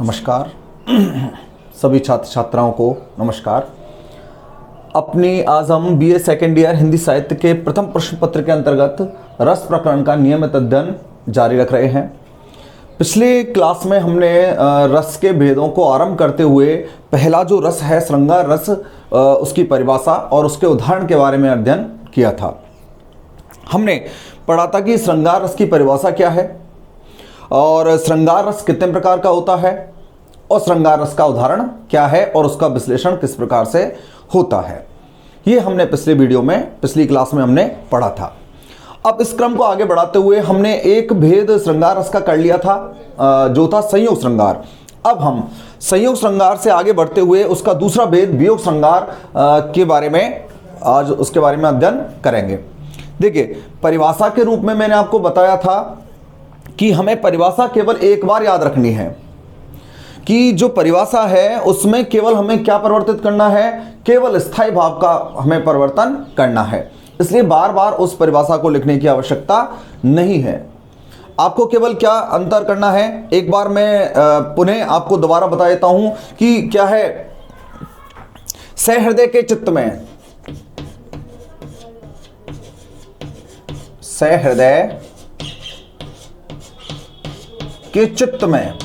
नमस्कार। सभी छात्र छात्राओं को नमस्कार। आज हम बीए सेकेंड ईयर हिंदी साहित्य के प्रथम प्रश्न पत्र के अंतर्गत रस प्रकरण का नियमित अध्ययन जारी रख रहे हैं। पिछली क्लास में हमने रस के भेदों को आरंभ करते हुए पहला जो रस है श्रृंगार रस, उसकी परिभाषा और उसके उदाहरण के बारे में अध्ययन किया था। हमने पढ़ा था कि श्रृंगार रस की परिभाषा क्या है और श्रृंगार रस कितने प्रकार का होता है और श्रृंगार रस का उदाहरण क्या है और उसका विश्लेषण किस प्रकार से होता है। ये हमने पिछली क्लास में हमने पढ़ा था। अब इस क्रम को आगे बढ़ाते हुए हमने एक भेद श्रृंगार रस का कर लिया था, जो था संयोग श्रृंगार। अब हम संयोग श्रृंगार से आगे बढ़ते हुए उसका दूसरा भेद वियोग श्रृंगार के बारे में आज उसके बारे में अध्ययन करेंगे। देखिए, परिभाषा के रूप में मैंने आपको बताया था कि हमें परिभाषा केवल एक बार याद रखनी है कि जो परिभाषा है उसमें केवल हमें क्या परिवर्तित करना है, केवल स्थायी भाव का हमें परिवर्तन करना है। इसलिए बार बार उस परिभाषा को लिखने की आवश्यकता नहीं है। आपको केवल क्या अंतर करना है, एक बार मैं पुनः आपको दोबारा बता देता हूं कि क्या है। सहृदय के चित्त में, सहृदय के चित्त में,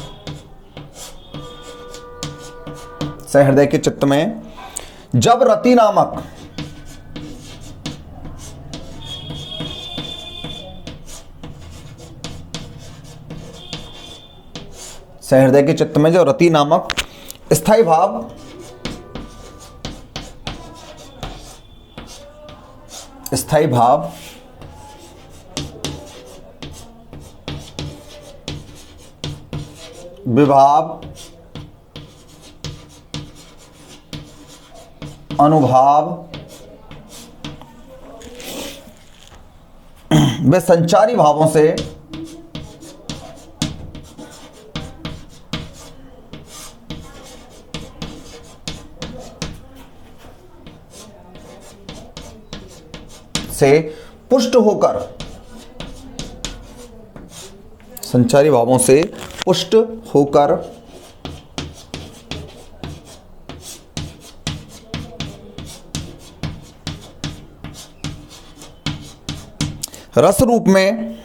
सहृदय के चित्त में जब रति नामक सहृदय के चित्त में जो रति नामक स्थायी भाव विभाव अनुभाव व संचारी भावों से पुष्ट होकर, संचारी भावों से पुष्ट होकर रस रूप में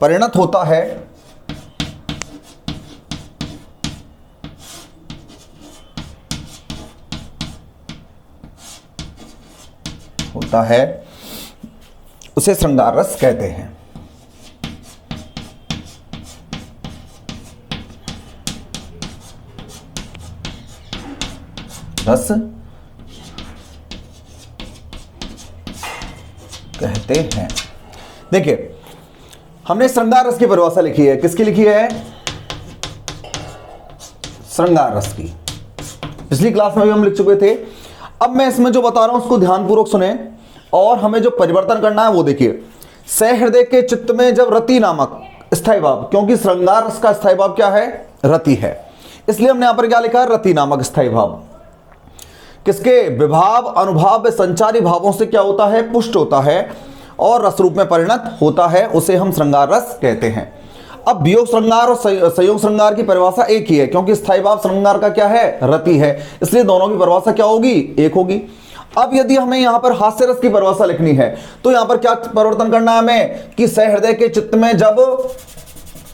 परिणत होता है, उसे श्रृंगार रस कहते हैं। रस कहते हैं। देखिए, हमने श्रृंगार रस की परिभाषा लिखी है। किसकी लिखी है? श्रृंगार रस की। पिछली क्लास में भी हम लिख चुके थे। अब मैं इसमें जो बता रहा हूं उसको ध्यानपूर्वक सुने और हमें जो परिवर्तन करना है वो देखिए। सहृदय के चित्त में जब रति नामक स्थायी भाव, क्योंकि श्रृंगार रस का स्थायी भाव क्या है? रति है। इसलिए हमने यहां पर क्या लिखा है? रति नामक स्थायी भाव किसके? विभाव अनुभाव व संचारी भावों से क्या होता है? पुष्ट होता है और रस रूप में परिणत होता है, उसे हम श्रृंगार रस कहते हैं। अब वियोग श्रृंगार और संयोग श्रृंगार की परिभाषा एक ही है, क्योंकि स्थायी भाव श्रृंगार का क्या है? रति है। इसलिए दोनों की परिभाषा क्या होगी? एक होगी। अब यदि हमें यहां पर हास्य रस की परिभाषा लिखनी है तो यहां पर क्या परिवर्तन करना है हमें कि सहृदय के चित्त में जब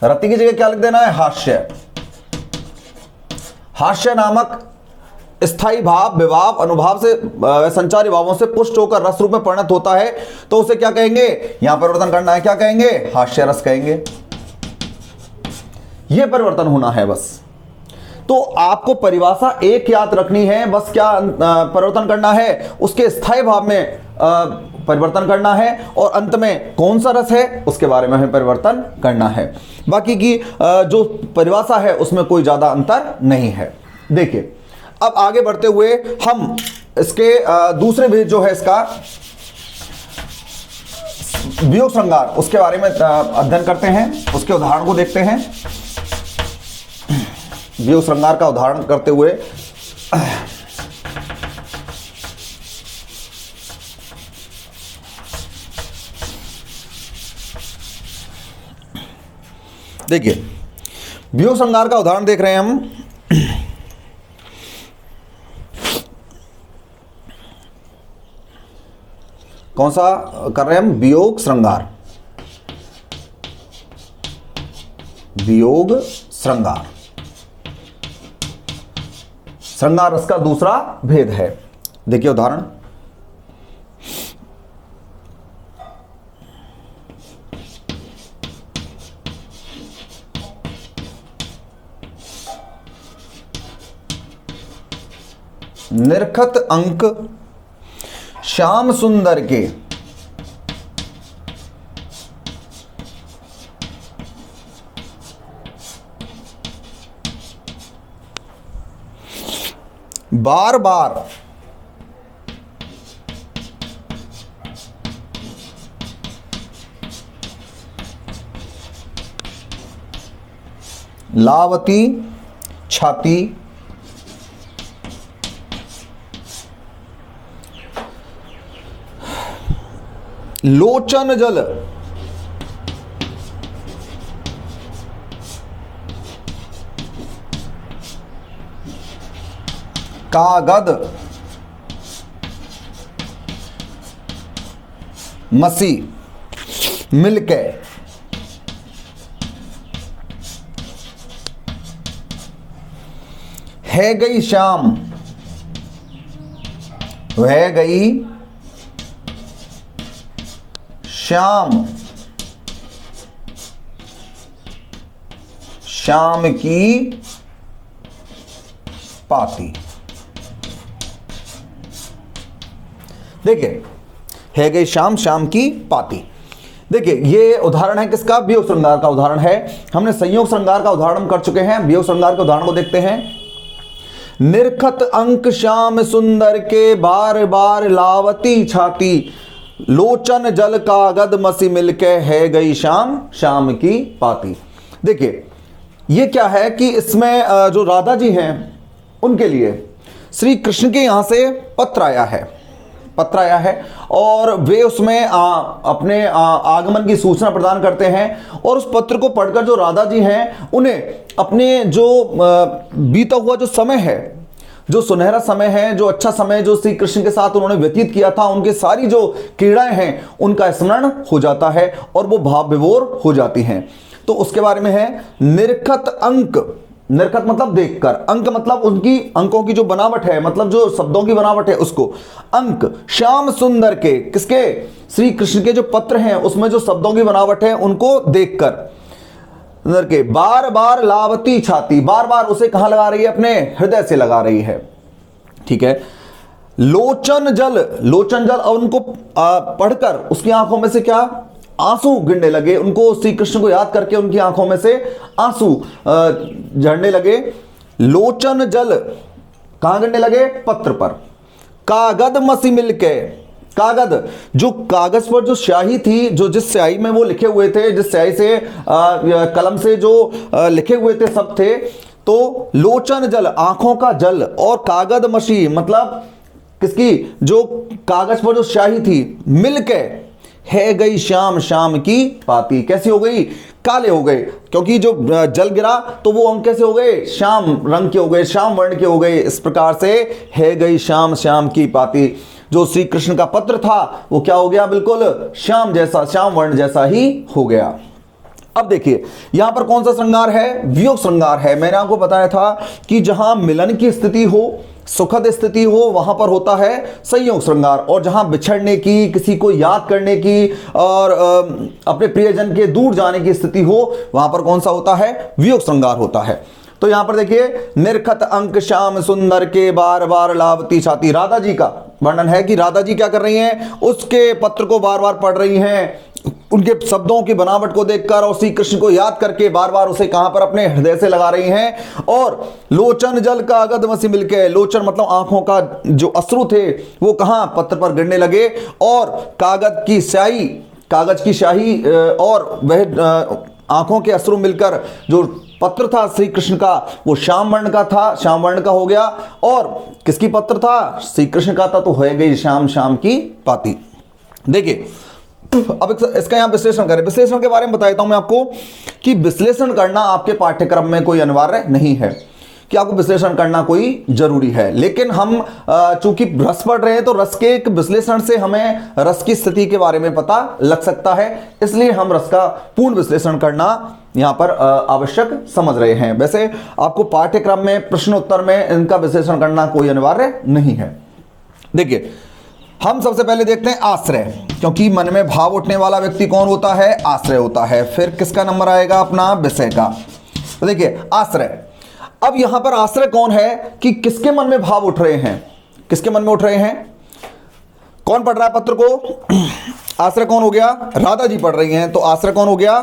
रति की जगह क्या लिख देना है? हास्य। हास्य नामक स्थायी भाव विभाव अनुभाव से संचारी भावों से पुष्ट होकर रस रूप में परिणत होता है, तो उसे क्या कहेंगे? यहां परिवर्तन करना है, क्या कहेंगे? हास्य रस कहेंगे। यह परिवर्तन होना है बस। तो आपको परिभाषा एक याद रखनी है, बस क्या परिवर्तन करना है? उसके स्थायी भाव में परिवर्तन करना है और अंत में कौन सा रस है उसके बारे में हमें परिवर्तन करना है। बाकी की जो परिभाषा है उसमें कोई ज्यादा अंतर नहीं है। देखिए, अब आगे बढ़ते हुए हम इसके दूसरे भेद जो है इसका वियोग श्रृंगार, उसके बारे में अध्ययन करते हैं, उसके उदाहरण को देखते हैं। वियोग श्रृंगार का उदाहरण करते हुए देखिए, वियोग श्रृंगार का उदाहरण देख रहे हैं हम। कौन सा कर रहे हैं हम? वियोग श्रृंगार। वियोग श्रृंगार, श्रृंगार रस का दूसरा भेद है। देखिए उदाहरण, निरखत अंक श्याम सुंदर के बार बार लावती छाती लोचन जल कागद मसी मिलके है गई शाम, वह गई शाम, शाम की पाती। देखिए, है गई शाम, शाम की पाती। देखिए ये उदाहरण है किसका? वियोग श्रृंगार का उदाहरण है। हमने संयोग श्रृंगार का उदाहरण कर चुके हैं। वियोग श्रृंगार के उदाहरण को देखते हैं। निरखत अंक श्याम सुंदर के बार बार लावती छाती, लोचन जल कागद मसी मिलके है गई शाम, शाम की पाती। देखिए ये क्या है कि इसमें जो राधा जी हैं उनके लिए श्री कृष्ण के यहां से पत्र आया है, पत्र आया है और वे उसमें अपने आगमन की सूचना प्रदान करते हैं। और उस पत्र को पढ़कर जो राधा जी हैं उन्हें अपने जो बीता हुआ जो समय है, जो सुनहरा समय है, जो अच्छा समय जो श्री कृष्ण के साथ उन्होंने व्यतीत किया था, उनके सारी जो क्रीड़ाएं हैं उनका स्मरण हो जाता है और वो भाव विभोर हो जाती हैं। तो उसके बारे में है निरखत अंक। निरखत मतलब देखकर, अंक मतलब उनकी अंकों की जो बनावट है, मतलब जो शब्दों की बनावट है उसको। अंक श्याम सुंदर के, किसके? श्री कृष्ण के जो पत्र हैं उसमें जो शब्दों की बनावट है उनको देखकर के बार बार लावती छाती, बार बार उसे कहां लगा रही है? अपने हृदय से लगा रही है। ठीक है। लोचन जल, लोचन जल, और उनको पढ़कर उसकी आंखों में से क्या? आंसू गिरने लगे। उनको श्री कृष्ण को याद करके उनकी आंखों में से आंसू झड़ने लगे। लोचन जल कहां गिरने लगे? पत्र पर। कागद मसी मिलके, कागज, जो कागज पर जो स्याही थी, जो जिस स्याही में वो लिखे हुए थे, जिस स्याही से कलम से जो लिखे हुए थे सब थे, तो लोचन जल आंखों का जल, और कागज मशी मतलब किसकी? जो कागज पर जो स्याही थी, मिलके है गई शाम, शाम की पाती। कैसी हो गई? काले हो गए, क्योंकि जो जल गिरा तो वो अंक कैसे हो गए? शाम रंग के हो गए, शाम वर्ण के हो गए। इस प्रकार से है गई शाम, शाम की पाती। जो श्री कृष्ण का पत्र था वो क्या हो गया? बिल्कुल शाम जैसा, शाम वर्ण जैसा ही हो गया। अब देखिए यहां पर कौन सा श्रृंगार है? वियोग श्रृंगार है। मैंने आपको बताया था कि जहां मिलन की स्थिति हो, सुखद स्थिति हो, वहां पर होता है संयोग श्रृंगार, और जहां बिछड़ने की, किसी को याद करने की और अपने प्रियजन के दूर जाने की स्थिति हो, वहां पर कौन सा होता है? वियोग श्रृंगार होता है। तो यहां पर देखिए, निरखत अंक श्याम सुंदर के बार बार लावती छाती। राधा जी का वर्णन है कि राधा जी क्या कर रही हैं? उसके पत्र को बार बार पढ़ रही हैं, उनके शब्दों की बनावट को देखकर और श्री कृष्ण को याद करके बार बार उसे कहां पर? अपने हृदय से लगा रही हैं। और लोचन जल कागद मसी मिलके, लोचन मतलब आंखों का जो अश्रु थे वो कहां? पत्र पर गिरने लगे। और कागज की स्याही, कागज की स्याही और वह आंखों के अश्रु मिलकर जो पत्र था श्री कृष्ण का वो श्याम वर्ण का था, श्याम वर्ण का हो गया। और किसकी पत्र था? श्री कृष्ण का था, तो हो गई शाम, शाम की पाती। देखिए अब इसका यहाँ विश्लेषण करें। विश्लेषण के बारे में बता देता हूं मैं आपको कि विश्लेषण करना आपके पाठ्यक्रम में कोई अनिवार्य नहीं है कि आपको विश्लेषण करना कोई जरूरी है, लेकिन हम चूंकि रस पढ़ रहे हैं तो रस के एक विश्लेषण से हमें रस की स्थिति के बारे में पता लग सकता है, इसलिए हम रस का पूर्ण विश्लेषण करना यहां पर आवश्यक समझ रहे हैं। वैसे आपको पाठ्यक्रम में प्रश्न उत्तर में इनका विश्लेषण करना कोई अनिवार्य नहीं है। देखिए, हम सबसे पहले देखते हैं आश्रय, क्योंकि मन में भाव उठने वाला व्यक्ति कौन होता है? आश्रय होता है। फिर किसका नंबर आएगा? अपना विषय का। तो देखिए आश्रय, अब यहां पर आश्रय कौन है कि किसके मन में भाव उठ रहे हैं? किसके मन में उठ रहे हैं? कौन पढ़ रहा है पत्र को? आश्रय कौन हो गया? राधा जी पढ़ रही हैं, तो आश्रय कौन हो गया?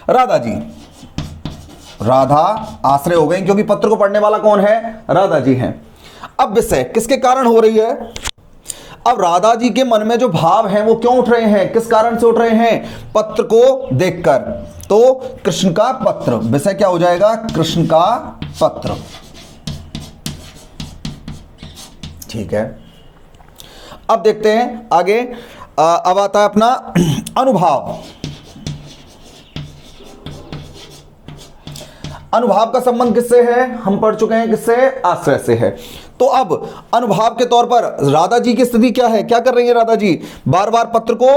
राधा जी। राधा आश्रय हो गई, क्योंकि पत्र को पढ़ने वाला कौन है? राधा जी हैं। अब विषय किसके कारण हो रही है? अब राधा जी के मन में जो भाव हैं वो क्यों उठ रहे हैं? किस कारण से उठ रहे हैं? पत्र को देखकर। तो कृष्ण का पत्र, विषय क्या हो जाएगा? कृष्ण का पत्र। ठीक है, अब देखते हैं आगे। अब आता है अपना अनुभाव। अनुभाव का संबंध किससे है? हम पढ़ चुके हैं, किससे? आश्रय से है। तो अब अनुभाव के तौर पर राधा जी की स्थिति क्या है? क्या कर रही है राधा जी? बार बार पत्र को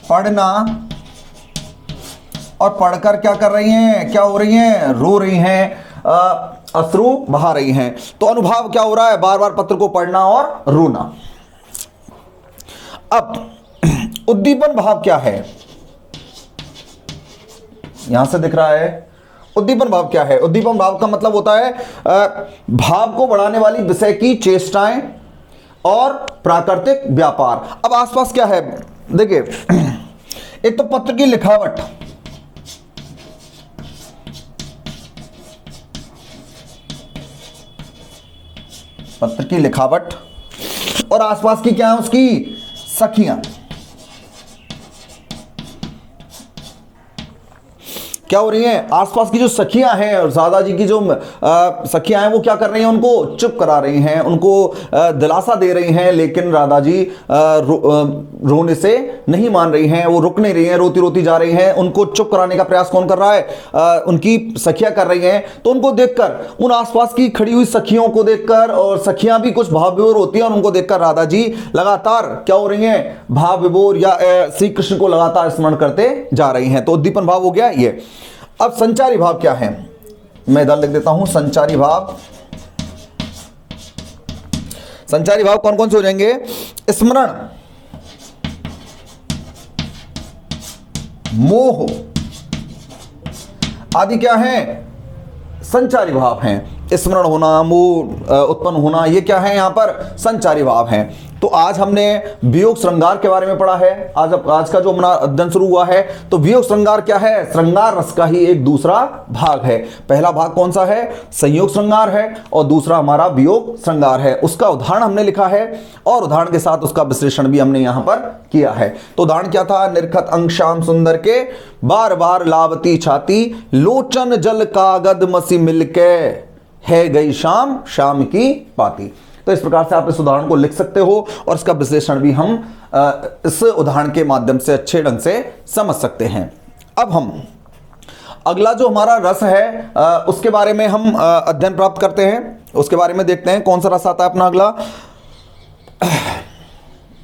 पढ़ना और पढ़कर क्या कर रही हैं? क्या हो रही हैं? रो रही हैं, अश्रु बहा रही हैं। तो अनुभाव क्या हो रहा है? बार बार पत्र को पढ़ना और रोना। अब उद्दीपन भाव क्या है? यहां से दिख रहा है। उद्दीपन भाव क्या है? उद्दीपन भाव का मतलब होता है भाव को बढ़ाने वाली विषय की चेष्टाएं और प्राकृतिक व्यापार। अब आसपास क्या है? देखिए, एक तो पत्र की लिखावट, पत्र की लिखावट, और आसपास की क्या है? उसकी सखियां। क्या हो रही हैं? आसपास की जो सखियां हैं और राधा जी की जो सखियां हैं वो क्या कर रही हैं? उनको चुप करा रही हैं, उनको दिलासा दे रही हैं, लेकिन राधा जी रोने से नहीं मान रही हैं, वो रुक नहीं रही हैं, रोती रोती जा रही हैं। उनको चुप कराने का प्रयास कौन कर रहा है? उनकी सखियां कर रही हैं। तो उनको देखकर, उन आसपास की खड़ी हुई सखियों को देखकर, और सखियां भी कुछ भाव विभोर होती हैं, और उनको देखकर राधा जी लगातार क्या हो रही हैं? भाव विभोर या श्री कृष्ण को लगातार स्मरण करते जा रही हैं। तो उद्दीपन भाव हो गया ये। अब संचारी भाव क्या है? मैं इधर लिख देता हूं संचारी भाव। संचारी भाव कौन कौन से हो जाएंगे? स्मरण, मोह आदि क्या है? संचारी भाव हैं। स्मरण होना, मोह उत्पन्न होना, ये क्या है? यहां पर संचारी भाव हैं। तो आज हमने वियोग श्रृंगार के बारे में पढ़ा है। आज का जो हमारा अध्ययन शुरू हुआ है, तो वियोग श्रृंगार क्या है? श्रृंगार रस का ही एक दूसरा भाग है। पहला भाग कौन सा है? संयोग श्रृंगार है, और दूसरा हमारा वियोग श्रृंगार है। उसका उदाहरण हमने लिखा है, और उदाहरण के साथ उसका विश्लेषण भी हमने यहां पर किया है। तो उदाहरण क्या था? निरखत अंग श्याम सुंदर के, बार बार लावती छाती, लोचन जल कागद मसी मिलके, है गई शाम शाम की पाती। तो इस प्रकार से आप इस उदाहरण को लिख सकते हो, और इसका विश्लेषण भी हम इस उदाहरण के माध्यम से अच्छे ढंग से समझ सकते हैं। अब हम अगला जो हमारा रस है उसके बारे में हम अध्ययन प्राप्त करते हैं। उसके बारे में देखते हैं कौन सा रस आता है अपना अगला।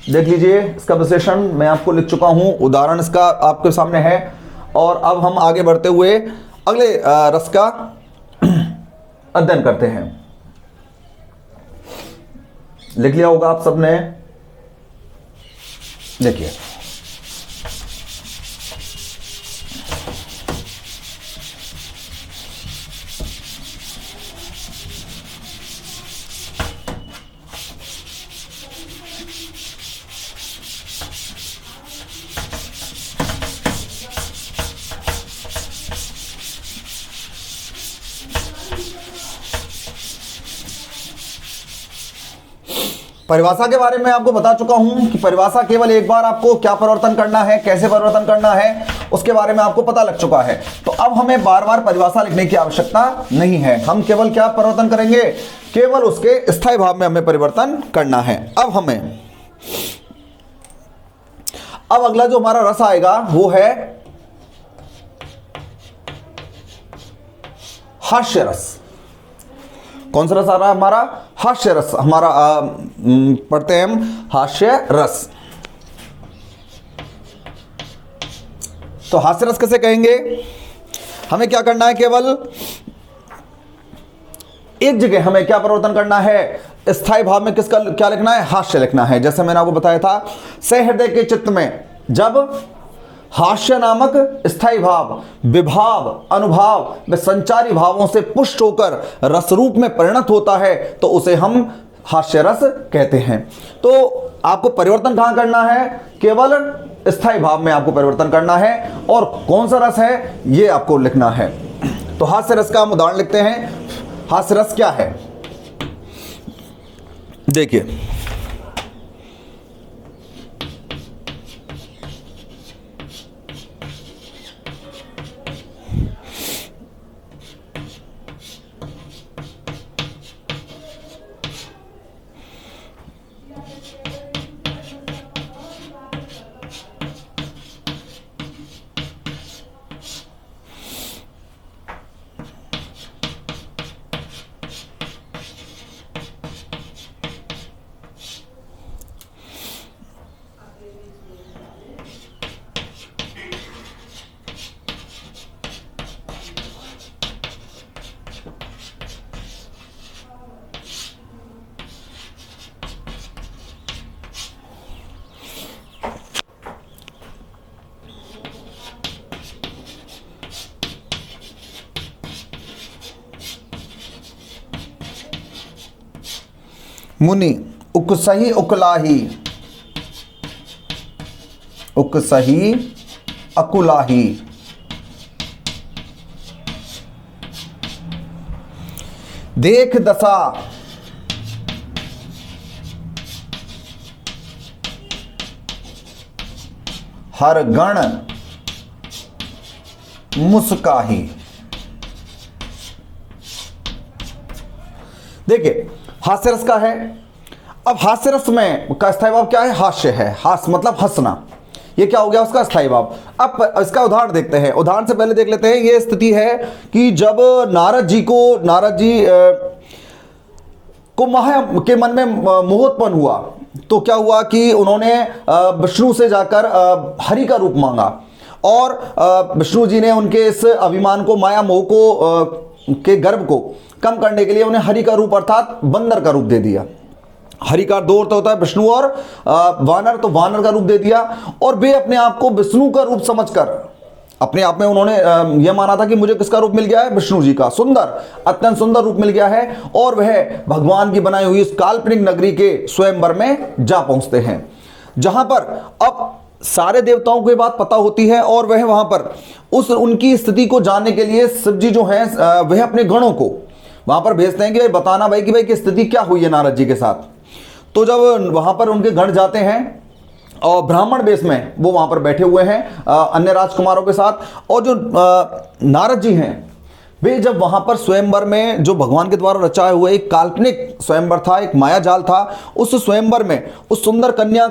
देख लीजिए, इसका विश्लेषण मैं आपको लिख चुका हूं, उदाहरण इसका आपके सामने है। और अब हम आगे बढ़ते हुए अगले रस का अध्ययन करते हैं। लिख लिया होगा आप सबने। देखिए, परिभाषा के बारे में आपको बता चुका हूं कि परिभाषा केवल एक बार आपको क्या परिवर्तन करना है, कैसे परिवर्तन करना है, उसके बारे में आपको पता लग चुका है। तो अब हमें बार बार परिभाषा लिखने की आवश्यकता नहीं है, हम केवल क्या परिवर्तन करेंगे, केवल उसके स्थायी भाव में हमें परिवर्तन करना है। अब अगला जो हमारा रस आएगा वो है हास्य रस। कौन सा रस आ रहा है हमारा, हास्य रस। हमारा पढ़ते हैं हम हास्य रस। तो हास्य रस कैसे कहेंगे, हमें क्या करना है, केवल एक जगह हमें क्या परिवर्तन करना है, स्थायी भाव में किसका क्या लिखना है, हास्य लिखना है। जैसे मैंने आपको बताया था, सहृदय के चित्त में जब हास्य नामक स्थायी भाव विभाव अनुभाव व संचारी भावों से पुष्ट होकर रस रूप में परिणत होता है तो उसे हम हास्य रस कहते हैं। तो आपको परिवर्तन कहां करना है, केवल स्थायी भाव में आपको परिवर्तन करना है, और कौन सा रस है ये आपको लिखना है। तो हास्य रस का हम उदाहरण लिखते हैं। हास्य रस क्या है, देखिए, मुनि उकसही उकलाही, उकसही अकुलाही, देख दशा हर गण मुस्काही। देखिए हास्य रस का है। अब हास्य रस में का स्थायी भाव क्या है, हास्य है। हास्य मतलब हंसना, ये क्या हो गया उसका स्थायी भाव। अब इसका उदाहरण देखते हैं। उदाहरण से पहले देख लेते हैं, ये स्थिति है कि जब नारद जी को माया के मन में मोह उत्पन्न हुआ तो क्या हुआ कि उन्होंने विष्णु से जाकर हरि का रूप मांगा, और विष्णु जी ने उनके इस अभिमान को, माया मोह को के गर्भ को कम करने के लिए उन्हें हरि का रूप अर्थात बंदर का रूप दे दिया। हरि का दो अर्थ होता है, विष्णु और वानर, तो वानर का रूप दे दिया। और वे अपने आप को विष्णु का रूप समझकर अपने आप में उन्होंने यह माना था कि मुझे किसका रूप मिल गया है, विष्णु जी का सुंदर, अत्यंत सुंदर रूप मिल गया है, और वह भगवान की बनाई हुई इस काल्पनिक नगरी के स्वयंवर में जा पहुंचते हैं, जहां पर अब सारे देवताओं को ये बात पता होती है, और वह वहां पर उनकी स्थिति को जानने के लिए शिव जी जो है वह अपने गणों को वहां पर भेजते हैं कि भाई बताना भाई कि स्थिति क्या हुई है नारद जी के साथ। तो जब वहां पर उनके गण जाते हैं और ब्राह्मण वेश में वो वहां पर बैठे हुए हैं अन्य राजकुमारों के साथ, और जो नारद जी हैं वे जब वहां पर स्वयंवर में जो भगवान के द्वारा रचाया हुआ एक काल्पनिक स्वयंवर था, एक माया जाल था, उस स्वयंवर में उस सुंदर कन्या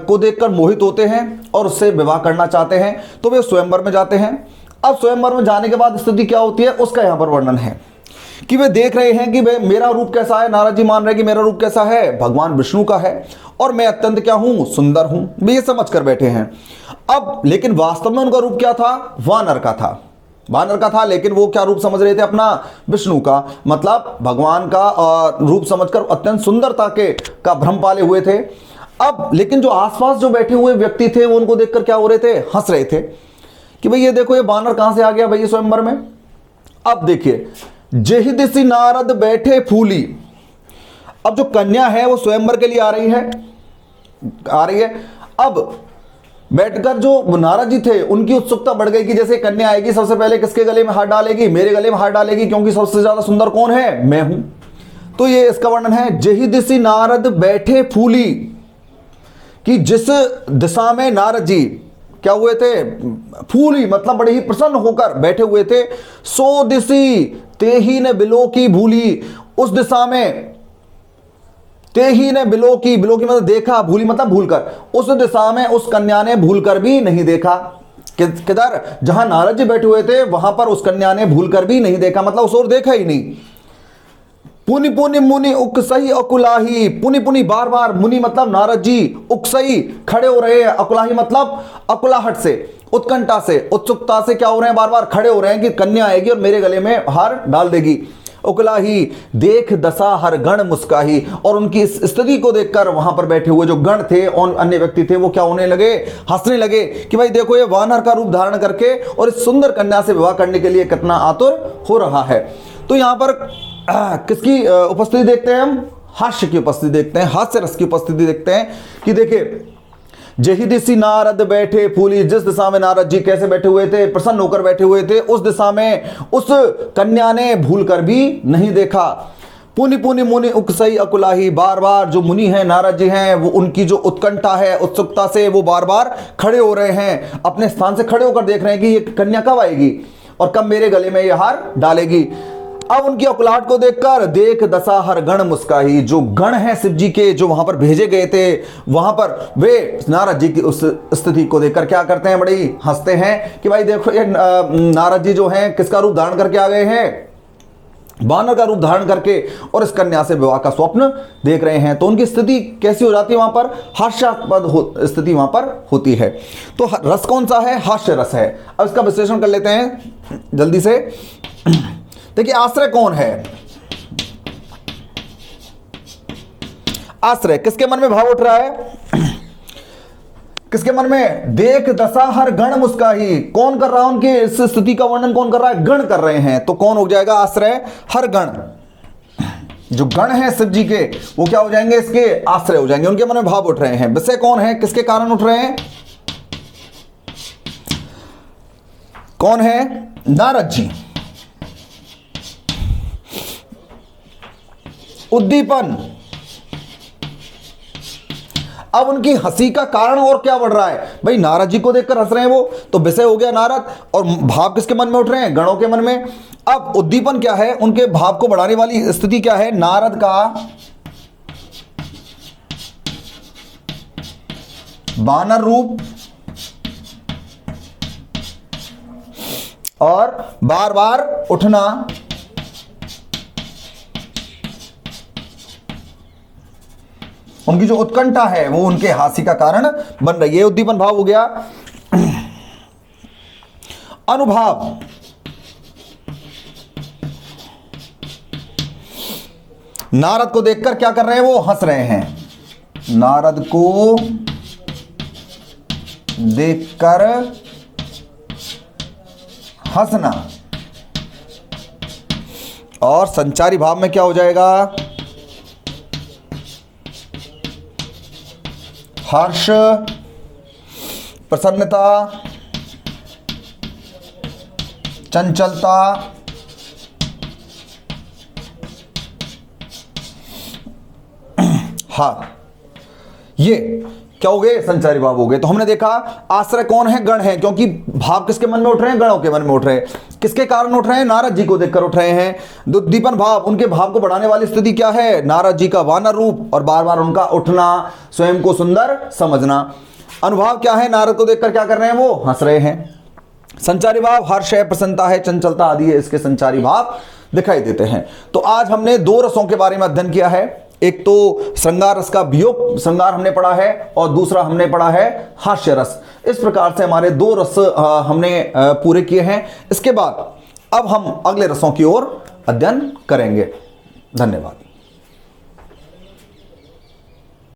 को देखकर मोहित होते हैं और उससे विवाह करना चाहते हैं। तो वे स्वयंवर में जाते हैं। अब स्वयंवर में जाने के बाद स्थिति क्या होती है उसका यहाँ पर वर्णन है कि वे देख रहे हैं कि वे मेरा रूप कैसा है। नारद जी मान रहे हैं कि मेरा रूप कैसा है, भगवान विष्णु का है, और मैं अत्यंत क्या हूं, सुंदर हूं। वे ये समझ कर बैठे हैं। अब लेकिन वास्तव में उनका रूप क्या था, वानर का था, वानर का था, लेकिन वो क्या रूप समझ रहे थे अपना, विष्णु का, मतलब भगवान का रूप समझकर अत्यंत सुंदरता का भ्रम पाले हुए थे। अब लेकिन जो आसपास जो बैठे हुए व्यक्ति थे वो उनको देखकर क्या हो रहे थे, हंस रहे थे कि भाई ये देखो ये वानर कहां से आ गया भाई स्वयंवर में। अब देखिए, जेहि दिसि नारद बैठे फूली। अब जो कन्या है वो स्वयंवर के लिए आ रही है। अब बैठकर जो नारद जी थे उनकी उत्सुकता बढ़ गई कि जैसे कन्या आएगी सबसे पहले किसके गले में हाथ डालेगी, मेरे गले में हाथ डालेगी, क्योंकि सबसे ज्यादा सुंदर कौन है, मैं हूं। तो ये इसका वर्णन है, जेहि दिसि नारद बैठे फूली, कि जिस दिशा में नारद जी क्या हुए थे, फूली मतलब बड़े ही प्रसन्न होकर बैठे हुए थे। सो दिसी ते ही ने बिलो की भूली, उस दिशा में ते ही ने बिलो की मतलब देखा, भूली मतलब भूलकर, उस दिशा में उस कन्या ने भूलकर भी नहीं देखा। किधर, जहां नारद जी बैठे हुए थे वहां पर उस कन्या ने भूलकर भी नहीं देखा, मतलब उस ओर देखा ही नहीं। पुनि पुनि मुनि उकसई अकुलाही, पुनि पुनि बार बार, मुनि मतलब नारद जी, उकसई खड़े हो रहे हैं, अकुलाही मतलब अकुलाहट से, उत्कंठा से, उत्सुकता से क्या हो रहे हैं, बार बार खड़े हो रहे हैं कि कन्या आएगी और मेरे गले में हार डाल देगी। उकलाही देख दशा हर गण मुस्काही, और उनकी इस स्थिति को देखकर वहां पर बैठे हुए जो गण थे और अन्य व्यक्ति थे वो क्या होने लगे, हंसने लगे कि भाई देखो ये वानर का रूप धारण करके और इस सुंदर कन्या से विवाह करने के लिए कितना आतुर हो रहा है। तो यहां पर किसकी उपस्थिति देखते हैं हम, हास्य की उपस्थिति देखते हैं, हास्य रस की उपस्थिति देखते हैं कि देखिए जही दिशी नारद बैठे फूली, जिस दिशा में नारद जी कैसे बैठे हुए थे, प्रसन्न होकर बैठे हुए थे, उस दिशा में उस कन्या ने भूल कर भी नहीं देखा। पुनि पुनि मुनि उकसई अकुलाही, बार बार जो मुनि हैं, नारद जी हैं, वो उनकी जो उत्कंठा है, उत्सुकता से वो बार बार खड़े हो रहे हैं, अपने स्थान से खड़े होकर देख रहे हैं कि ये कन्या कब आएगी और कब मेरे गले में ये हार डालेगी। अब उनकी अकुलाहट को देखकर देख दशा हर गण मुस्काही, जो गण हैं शिव जी के जो वहां पर भेजे गए थे, वहां पर वे नारद जी की उस स्थिति को देखकर क्या करते हैं, बड़ी हंसते हैं कि भाई देखो ये नारद जी जो हैं किसका रूप धारण करके आ गए हैं, वानर का रूप धारण करके, और इस कन्या से विवाह का स्वप्न देख रहे हैं। तो उनकी स्थिति कैसी हो जाती है, वहां पर हास्यास्पद स्थिति वहां पर होती है। तो रस कौन सा है, हास्य रस है। अब इसका विश्लेषण कर लेते हैं जल्दी से। देखिए आश्रय कौन है, आश्रय किसके मन में भाव उठ रहा है, किसके मन में, देख दशा हर गण मुस्काही, कौन कर रहा है उनकी इस स्थिति का वर्णन, कौन कर रहा है, गण कर रहे हैं। तो कौन हो जाएगा, आश्रय हर गण, जो गण हैं शिव जी के वो क्या हो जाएंगे, इसके आश्रय हो जाएंगे, उनके मन में भाव उठ रहे हैं। विषय कौन है, किसके कारण उठ रहे हैं, कौन है, नारद जी। उद्दीपन, अब उनकी हंसी का कारण और क्या बढ़ रहा है, भाई नारद जी को देखकर हंस रहे हैं वो, तो विषय हो गया नारद, और भाव किसके मन में उठ रहे हैं, गणों के मन में। अब उद्दीपन क्या है, उनके भाव को बढ़ाने वाली स्थिति क्या है, नारद का वानर रूप और बार बार उठना, उनकी जो उत्कंठा है वो उनके हास्य का कारण बन रही है। उद्दीपन भाव हो गया। अनुभाव, नारद को देखकर क्या कर रहे हैं, वो हंस रहे हैं, नारद को देखकर हंसना। और संचारी भाव में क्या हो जाएगा, हर्ष, प्रसन्नता, चंचलता, हाँ ये क्या हो गए, संचारी भाव हो गए। तो हमने देखा आश्रय कौन है, गण है, क्योंकि भाव किसके मन में उठ रहे हैं, गणों के मन में उठ रहे हैं। किसके कारण उठ रहे हैं, नारद जी को देखकर उठ रहे हैं। उद्दीपन भाव, उनके भाव को बढ़ाने वाली स्थिति क्या है, नारद जी का वानर रूप और बार बार उनका उठना, स्वयं को सुंदर समझना। अनुभाव क्या है, नारद को देखकर क्या कर रहे हैं, वो हंस रहे हैं। संचारी भाव हर्ष है, प्रसन्नता है, चंचलता आदि है, इसके संचारी भाव दिखाई देते हैं। तो आज हमने दो रसों के बारे में अध्ययन किया है, एक तो श्रृंगार रस का वियोग श्रृंगार हमने पढ़ा है और दूसरा हमने पढ़ा है हास्य रस। इस प्रकार से हमारे दो रस हमने पूरे किए हैं। इसके बाद अब हम अगले रसों की ओर अध्ययन करेंगे। धन्यवाद।